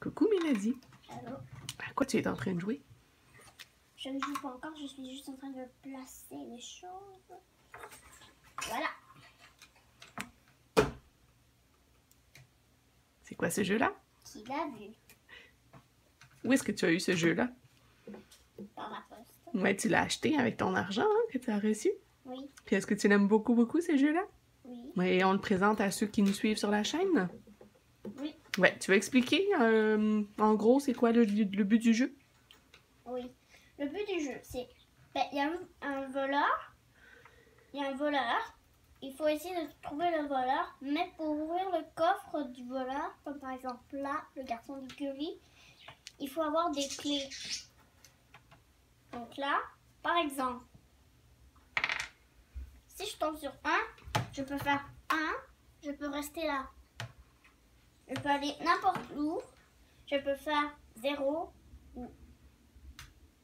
Coucou Mélodie. Allô? À quoi tu es en train de jouer? Je ne joue pas encore, je suis juste en train de placer les choses. Voilà. C'est quoi ce jeu-là? Qui l'a vu? Où est-ce que tu as eu ce jeu-là? Par la poste. Ouais, tu l'as acheté avec ton argent hein, que tu as reçu. Oui. Puis est-ce que tu l'aimes beaucoup, beaucoup, ce jeu-là? Oui. Oui, et on le présente à ceux qui nous suivent sur la chaîne? Oui. Ouais, tu veux expliquer en gros c'est quoi le but du jeu? Oui. Le but du jeu, c'est... il y a un voleur. Il y a un voleur. Il faut essayer de trouver le voleur. Mais pour ouvrir le coffre du voleur, comme par exemple là, le garçon d'écurie, il faut avoir des clés. Donc là, par exemple, si je tombe sur 1, je peux faire 1, je peux rester là. Je peux aller n'importe où, je peux faire 0 ou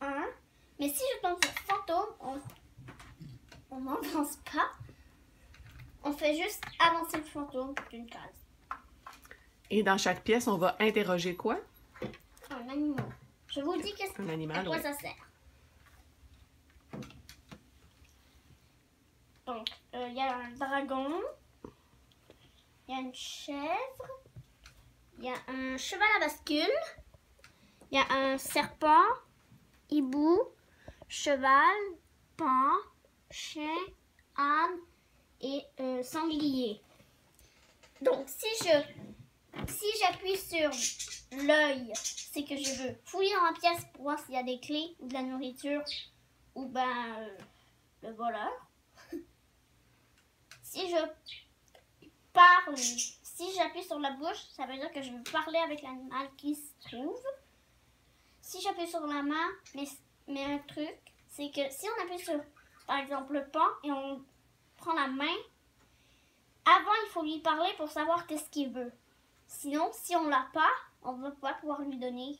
1. Mais si je tombe sur fantôme, on n'avance pas. On fait juste avancer le fantôme d'une case. Et dans chaque pièce, on va interroger quoi? Un animal. Je vous dis Un animal, à quoi ouais. ça sert. Donc, il y a un dragon, il y a une chèvre, il y a un cheval à bascule, il y a un serpent, hibou, cheval, paon, chien, âne et sanglier. Donc, si j'appuie sur l'œil, c'est que je veux fouiller dans la pièce pour voir s'il y a des clés ou de la nourriture ou le voleur. Si je parle, si j'appuie sur la bouche, ça veut dire que je veux parler avec l'animal qui se trouve. Si j'appuie sur la main, mais un truc, c'est que si on appuie sur, par exemple, le paon et on prend la main, avant il faut lui parler pour savoir qu'est-ce qu'il veut. Sinon, si on l'a pas, on ne va pas pouvoir lui donner.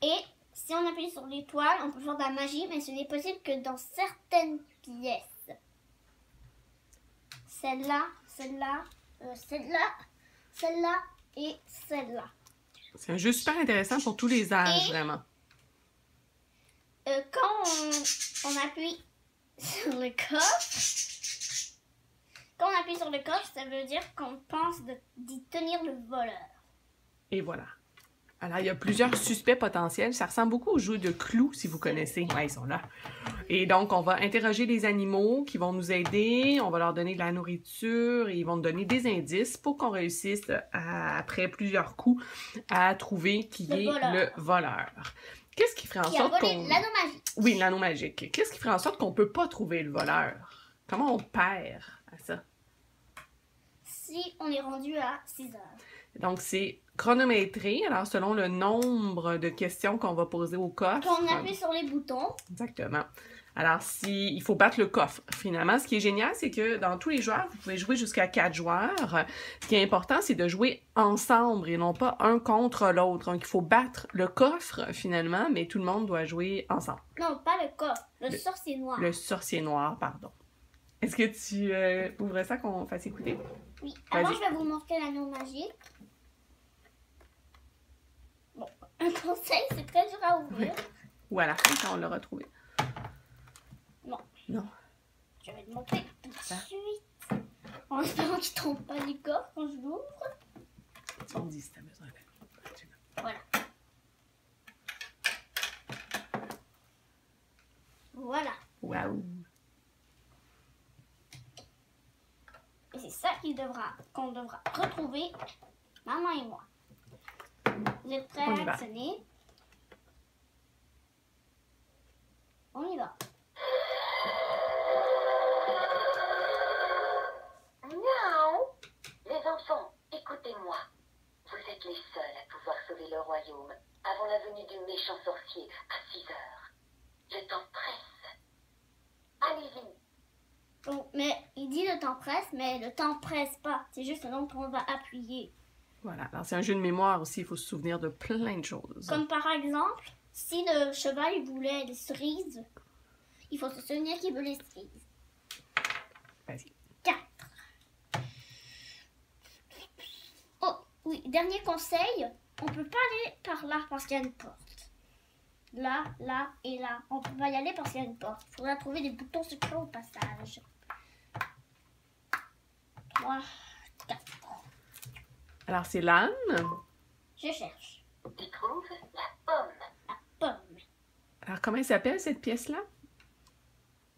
Et si on appuie sur l'étoile, on peut faire de la magie, mais ce n'est possible que dans certaines pièces. Celle-là, celle-là, celle-là, celle-là et celle-là. C'est un jeu super intéressant pour tous les âges, vraiment. Quand on appuie sur le coffre, ça veut dire qu'on pense d'y tenir le voleur. Et voilà. Alors, il y a plusieurs suspects potentiels. Ça ressemble beaucoup au jeu de Clou, si vous connaissez. Ouais, ils sont là. Et donc, on va interroger les animaux qui vont nous aider. On va leur donner de la nourriture et ils vont nous donner des indices pour qu'on réussisse, après plusieurs coups, à trouver qui est le voleur. Qu'est-ce qui ferait en sorte qu'on... L'anneau magique. Oui, l'anneau magique. Qu'est-ce qui ferait en sorte qu'on ne peut pas trouver le voleur? Comment on perd à ça? Si on est rendu à 6 heures. Donc, c'est chronométré, alors selon le nombre de questions qu'on va poser au coffre. Quand on appuie sur les boutons. Exactement. Alors, il faut battre le coffre. Finalement, ce qui est génial, c'est que dans tous les joueurs, vous pouvez jouer jusqu'à 4 joueurs. Ce qui est important, c'est de jouer ensemble et non pas un contre l'autre. Donc, il faut battre le coffre, finalement, mais tout le monde doit jouer ensemble. Non, pas le coffre, le sorcier noir. Le sorcier noir, pardon. Est-ce que tu ouvrais ça qu'on fasse écouter? Oui, avant je vais vous montrer l'anneau magique. Bon, un conseil, c'est très dur à ouvrir. Ou à la fin, quand on l'aura trouvé. Non. Non. Je vais le montrer tout de suite. En espérant qu'il ne trompe pas du coffre quand je l'ouvre. Tu me dis si tu as besoin d'aide. Voilà. Voilà. Waouh! Et c'est ça qu'on devra retrouver, maman et moi. Vous êtes prêts à actionner? On y va. Miaou! Les enfants, écoutez-moi. Vous êtes les seuls à pouvoir sauver le royaume avant la venue du méchant sorcier à 6 heures. Je t'en presse. Allez-y. Bon, mais il dit le temps presse, mais le temps presse pas. C'est juste un nom qu'on va appuyer. Voilà. Alors, c'est un jeu de mémoire aussi. Il faut se souvenir de plein de choses. Comme par exemple, si le cheval il voulait des cerises, il faut se souvenir qu'il veut les cerises. Vas-y. 4. Oh, oui, dernier conseil. on peut pas aller par là parce qu'il y a une porte. Là, là et là. On peut pas y aller parce qu'il y a une porte. Il faudra trouver des boutons secrets au passage. 3, 4. Alors, c'est l'âne. Je cherche. Tu trouves la pomme. La pomme. Alors, comment elle s'appelle, cette pièce-là?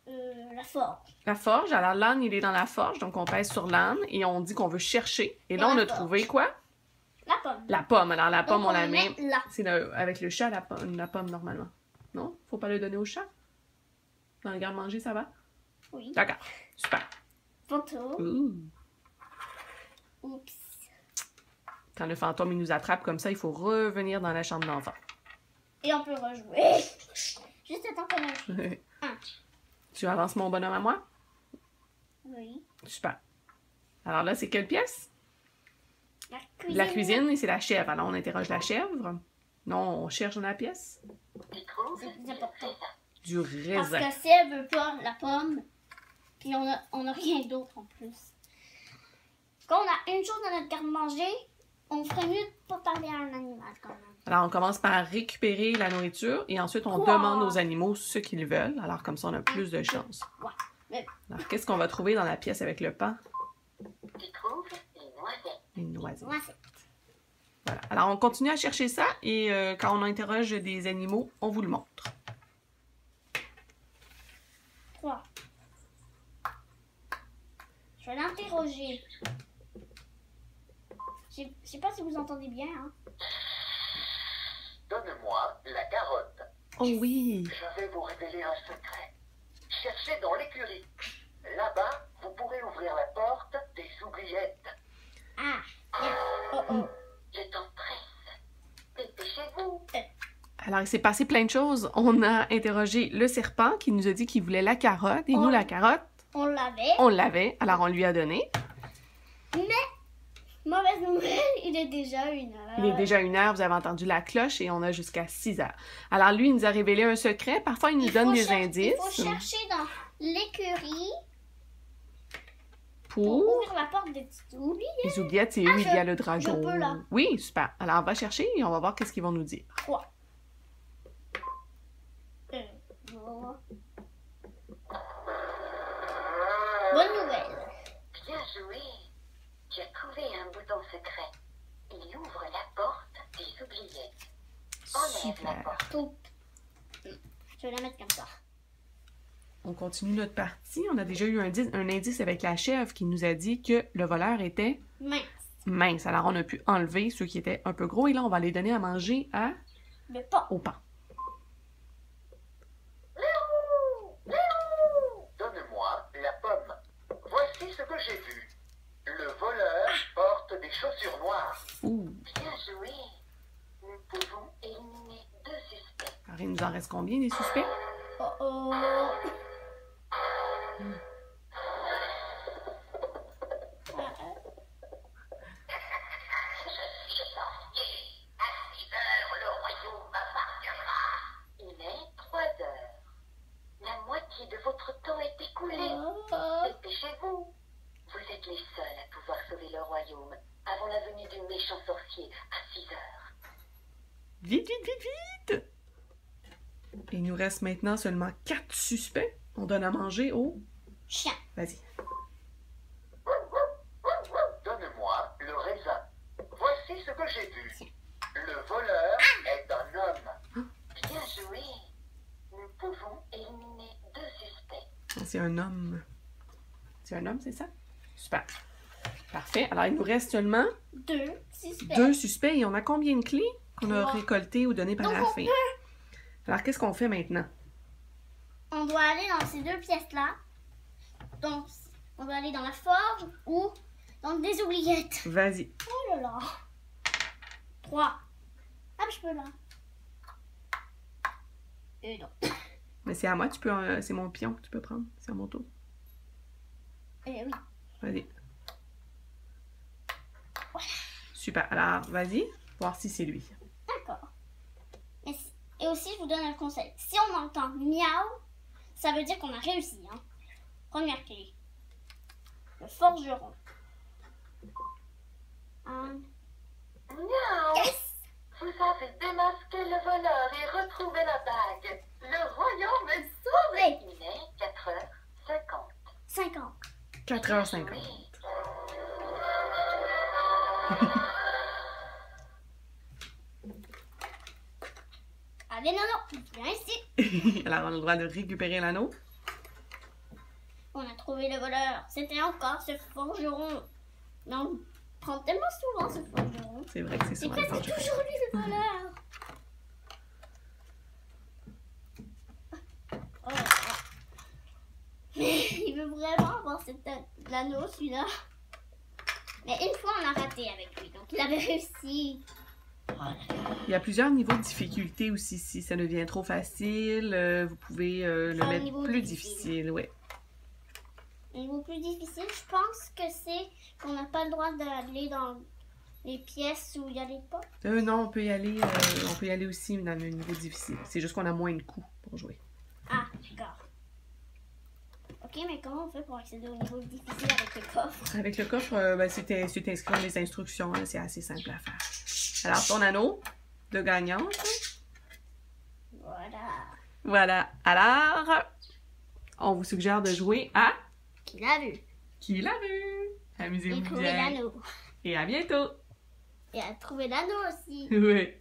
La forge. La forge. Alors, l'âne, il est dans la forge. Donc, on pèse sur l'âne et on dit qu'on veut chercher. Et là, Dans on la a forge. trouvé quoi? La pomme. La pomme. Alors, la pomme, Donc, on la le met... met là. C'est avec le chat, la pomme, normalement. Non? Faut pas le donner au chat? Dans le garde-manger, ça va? Oui. D'accord. Super. Photo. Ouh. Oups. Quand le fantôme, il nous attrape comme ça, il faut revenir dans la chambre d'enfant. Et on peut rejouer. Juste attends qu'on a joué. Tu avances mon bonhomme à moi? Oui. Super. Alors là, c'est quelle pièce? La cuisine. La cuisine et c'est la chèvre. Alors, on interroge la chèvre. Non, on cherche dans la pièce. Tu trouves C'est plus important. Du Parce raisin. que si elle veut pas la pomme, puis on a rien d'autre en plus. Quand on a une chose dans notre garde-manger, on ferait mieux de pas parler à un animal quand même. Alors, on commence par récupérer la nourriture et ensuite, on Quoi? demande aux animaux ce qu'ils veulent. Alors, comme ça, on a plus de chance. Ouais. Mais Alors, qu'est-ce qu'on va trouver dans la pièce avec le pain? Tu trouves les noisettes. Une noisette. moi, c'est Voilà. Alors, on continue à chercher ça et quand on interroge des animaux, on vous le montre. 3. Je vais l'interroger. Je sais pas si vous entendez bien. Hein. Donne-moi la carotte. Oh oui! Je vais vous révéler un secret. Cherchez dans l'écurie. Là-bas, vous pourrez ouvrir la porte des oubliettes. Ah. Oh oh. Je t'en presse. Dépêchez-vous. Alors, il s'est passé plein de choses. On a interrogé le serpent qui nous a dit qu'il voulait la carotte. Et nous, la carotte, On l'avait. on l'avait. Alors, on lui a donné. Mauvaise nouvelle, il est déjà 1h. Il est déjà 1h, vous avez entendu la cloche et on a jusqu'à 6h. Alors, lui, il nous a révélé un secret. Parfois, il nous donne des indices. Il faut chercher dans l'écurie pour Pour ouvrir la porte des petites oubliettes. les oubliettes, c'est où il y a le dragon. je peux, là. Oui, super. Alors, on va chercher et on va voir qu'est-ce qu'ils vont nous dire. 3. Voilà. Bonne nouvelle. Bien joué. Tu as trouvé un bouton secret. Il ouvre la porte des oubliettes. Enlève la Super. porte. Tout. Je vais la mettre comme ça. On continue notre partie. On a déjà eu un indice avec la chèvre qui nous a dit que le voleur était Mince. mince. Alors, on a pu enlever ceux qui étaient un peu gros et là, on va les donner à manger Le pas. au pain. Donne-moi la pomme. Voici ce que j'ai vu. Le voleur porte des chaussures noires. Ouh. Bien joué. Nous pouvons éliminer 2 suspects. Alors, il nous en reste combien, des suspects? Oh oh. À 6 heures, le royaume appartiendra. Il est 3 heures. La moitié de votre temps est écoulée. Dépêchez-vous. Vous êtes les seuls à pouvoir sauver le royaume avant la venue du méchant sorcier à 6 heures. Vite, vite, vite, vite! Il nous reste maintenant seulement 4 suspects. On donne à manger au... Chien. Vas-y. Donne-moi le raisin. Voici ce que j'ai vu. Le voleur est un homme. Bien joué. Nous pouvons éliminer 2 suspects. C'est un homme. C'est un homme, c'est ça? Super. Parfait. Alors, il nous reste seulement 2 suspects. 2 suspects. Et on a combien de clés qu'on a 3. récoltées ou données par Donc, la on fin? Alors, qu'est-ce qu'on fait maintenant? On doit aller dans ces 2 pièces-là. Donc, on doit aller dans la forge ou dans des oubliettes. Vas-y. Oh là là. 3. Ah, je peux là. Et non. Mais c'est à moi, tu peux... c'est mon pion que tu peux prendre. C'est à mon tour. Oui. Vas-y. Super. Alors, vas-y. Voir si c'est lui. D'accord. Et aussi, je vous donne un conseil. Si on entend miaou, ça veut dire qu'on a réussi. Hein. Première clé. Le forgeron. Miaou. Yes! 4h50. Allez, non, viens ici. Alors, on a le droit de récupérer l'anneau. On a trouvé le voleur. C'était encore ce forgeron. Non, on prend tellement souvent ce forgeron. C'est vrai que c'est C'est souvent le presque forgeron. toujours lui le voleur. Oh là là. Mais il veut vraiment avoir l'anneau, celui-là. Mais une fois, on a raté avec lui. Donc, il avait réussi. Oh là là. Il y a plusieurs niveaux de difficulté aussi. Si ça devient trop facile, vous pouvez le Faire un mettre niveau plus difficile. difficile. Ouais. Le niveau plus difficile, je pense que c'est qu'on n'a pas le droit d'aller dans les pièces où il y a les pas. Non, on peut y aller aussi dans le niveau difficile. C'est juste qu'on a moins de coups pour jouer. Ah, d'accord. Ok, mais comment on fait pour accéder au niveau difficile avec le coffre? Avec le coffre, c'est inscrit dans les instructions. Là, c'est assez simple à faire. Alors, ton anneau de gagnante. Voilà. Voilà. Alors, on vous suggère de jouer à Qui l'a vu? Qui l'a vu? Et Amusez-vous trouver bien. l'anneau. Et à bientôt. Et à trouver l'anneau aussi. Oui.